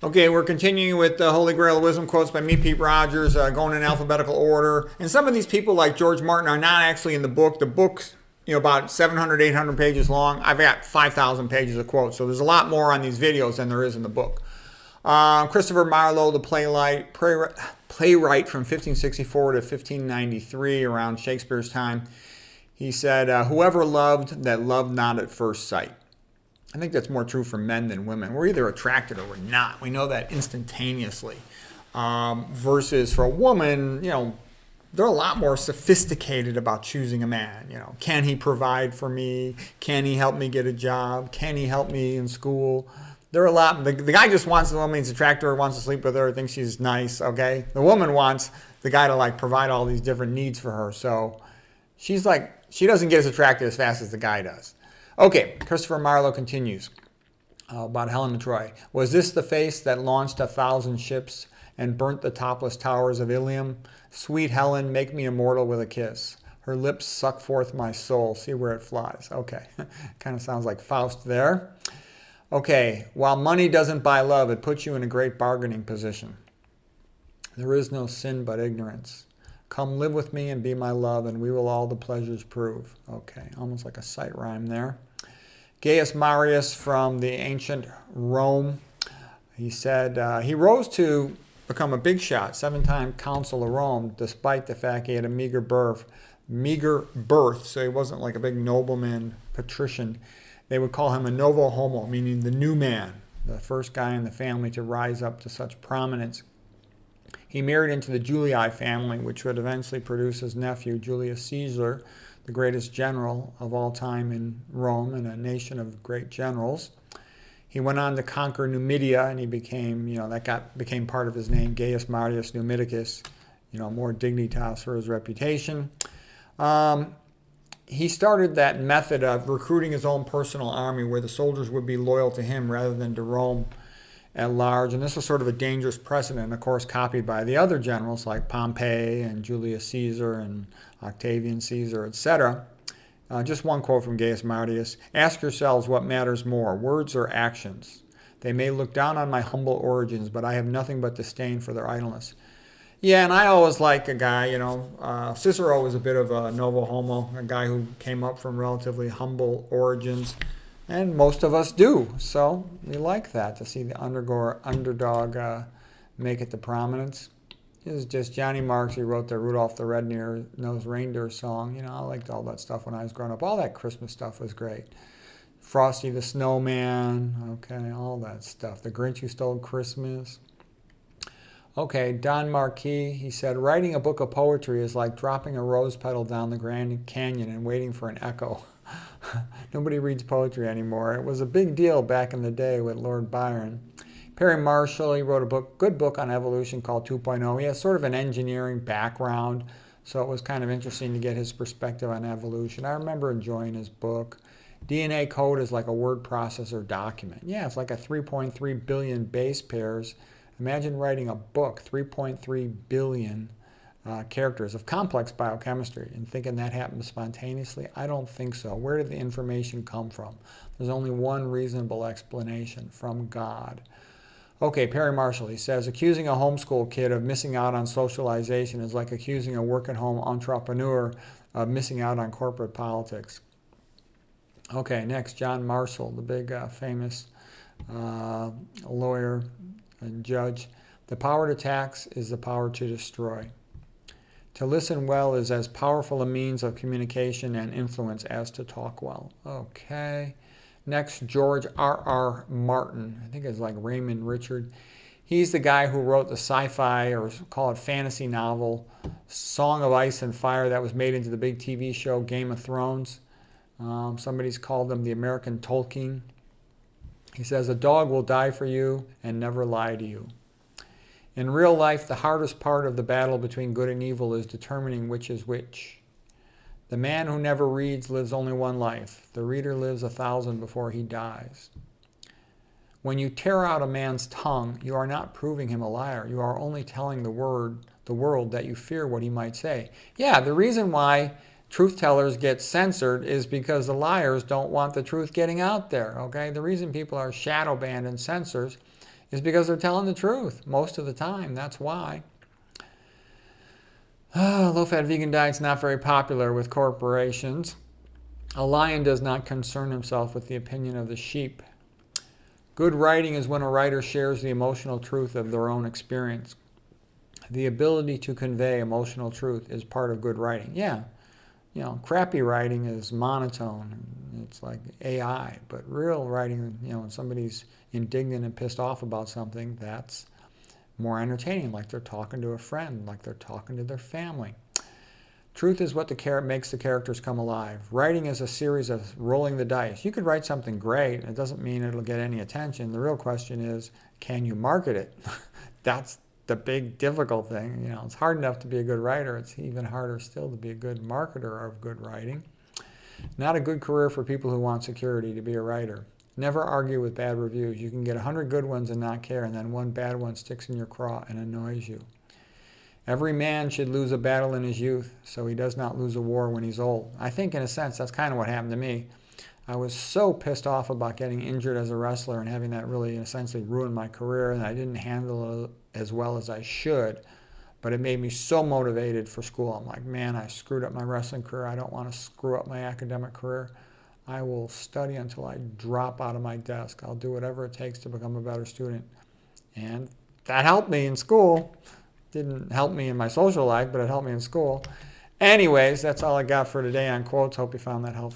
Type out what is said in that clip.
Okay, we're continuing with the Holy Grail of Wisdom quotes by me, Pete Rogers, going in alphabetical order. And some of these people, like George Martin, are not actually in the book. The book's about 700, 800 pages long. I've got 5,000 pages of quotes, so there's a lot more on these videos than there is in the book. Christopher Marlowe, the playwright from 1564 to 1593, around Shakespeare's time, he said, "Whoever loved that loved not at first sight." I think that's more true for men than women. We're either attracted or we're not. We know that instantaneously. Versus for a woman, they're a lot more sophisticated about choosing a man. Can he provide for me? Can he help me get a job? Can he help me in school? They're a lot. The guy just wants the woman, he's attracted to her, wants to sleep with her, thinks she's nice. Okay. The woman wants the guy to provide all these different needs for her. So she doesn't get as attracted as fast as the guy does. Okay, Christopher Marlowe continues about Helen of Troy. "Was this the face that launched 1,000 ships and burnt the topless towers of Ilium? Sweet Helen, make me immortal with a kiss. Her lips suck forth my soul. See where it flies." Okay, kind of sounds like Faust there. Okay, "While money doesn't buy love, it puts you in a great bargaining position. There is no sin but ignorance. Come live with me and be my love, and we will all the pleasures prove." Okay, almost like a sight rhyme there. Gaius Marius from the ancient Rome, he said he rose to become a big shot, 7-time consul of Rome, despite the fact he had a meager birth, so he wasn't like a big nobleman, patrician. They would call him a novo homo, meaning the new man, the first guy in the family to rise up to such prominence. He married into the Julii family, which would eventually produce his nephew, Julius Caesar, the greatest general of all time in Rome and a nation of great generals. He went on to conquer Numidia, and he became part of his name, Gaius Marius Numidicus, more dignitas for his reputation. He started that method of recruiting his own personal army where the soldiers would be loyal to him rather than to Rome at large, and this was sort of a dangerous precedent, of course, copied by the other generals like Pompey and Julius Caesar and Octavian Caesar, etc. Just one quote from Gaius Marius: "Ask yourselves what matters more, words or actions. They may look down on my humble origins, but I have nothing but disdain for their idleness." Yeah, and I always like a guy, Cicero was a bit of a novo homo, a guy who came up from relatively humble origins. And most of us do. So we like that, to see the underdog make it to prominence. This is just Johnny Marks. He wrote the Rudolph the Red-Nosed Reindeer song. I liked all that stuff when I was growing up. All that Christmas stuff was great. Frosty the Snowman. Okay, all that stuff. The Grinch Who Stole Christmas. Okay, Don Marquis, he said, "Writing a book of poetry is like dropping a rose petal down the Grand Canyon and waiting for an echo." Nobody reads poetry anymore. It was a big deal back in the day with Lord Byron. Perry Marshall, he wrote a good book on evolution called 2.0. He has sort of an engineering background, so it was kind of interesting to get his perspective on evolution. I remember enjoying his book. DNA code is like a word processor document. Yeah, it's like a 3.3 billion base pairs. Imagine writing a book, 3.3 billion characters of complex biochemistry, and thinking that happened spontaneously. I don't think so. Where did the information come from? There's only one reasonable explanation: from God. Okay, Perry Marshall, he says, "Accusing a homeschool kid of missing out on socialization is like accusing a work-at-home entrepreneur of missing out on corporate politics." Okay, next, John Marshall, the big famous lawyer and judge. "The power to tax is the power to destroy. To listen well is as powerful a means of communication and influence as to talk well." Okay. Next, George R.R. Martin. I think it's like Raymond Richard. He's the guy who wrote the sci-fi, or call it fantasy novel, Song of Ice and Fire, that was made into the big TV show Game of Thrones. Somebody's called him the American Tolkien. He says, "A dog will die for you and never lie to you." In real life, the hardest part of the battle between good and evil is determining which is which. The man who never reads lives only one life. The reader lives 1,000 before he dies. When you tear out a man's tongue, you are not proving him a liar. You are only telling the world that you fear what he might say. Yeah, the reason why truth tellers get censored is because the liars don't want the truth getting out there. Okay, the reason people are shadow banned and censors is because they're telling the truth most of the time. That's why. Low-fat vegan diet's not very popular with corporations. A lion does not concern himself with the opinion of the sheep. Good writing is when a writer shares the emotional truth of their own experience. The ability to convey emotional truth is part of good writing. Yeah, crappy writing is monotone. It's like AI. But real writing, when somebody's indignant and pissed off about something, that's more entertaining, like they're talking to a friend, like they're talking to their family. Truth is what makes the characters come alive. Writing is a series of rolling the dice. You could write something great. It doesn't mean it'll get any attention. The real question is, can you market it? That's the big difficult thing. It's hard enough to be a good writer. It's even harder still to be a good marketer of good writing. Not a good career for people who want security to be a writer. Never argue with bad reviews. You can get 100 good ones and not care, and then one bad one sticks in your craw and annoys you. Every man should lose a battle in his youth, so he does not lose a war when he's old. I think, in a sense, that's kind of what happened to me. I was so pissed off about getting injured as a wrestler and having that really essentially ruin my career, and I didn't handle it as well as I should. But it made me so motivated for school. I'm like, man, I screwed up my wrestling career. I don't want to screw up my academic career. I will study until I drop out of my desk. I'll do whatever it takes to become a better student. And that helped me in school. Didn't help me in my social life, but it helped me in school. Anyways, that's all I got for today on quotes. Hope you found that helpful.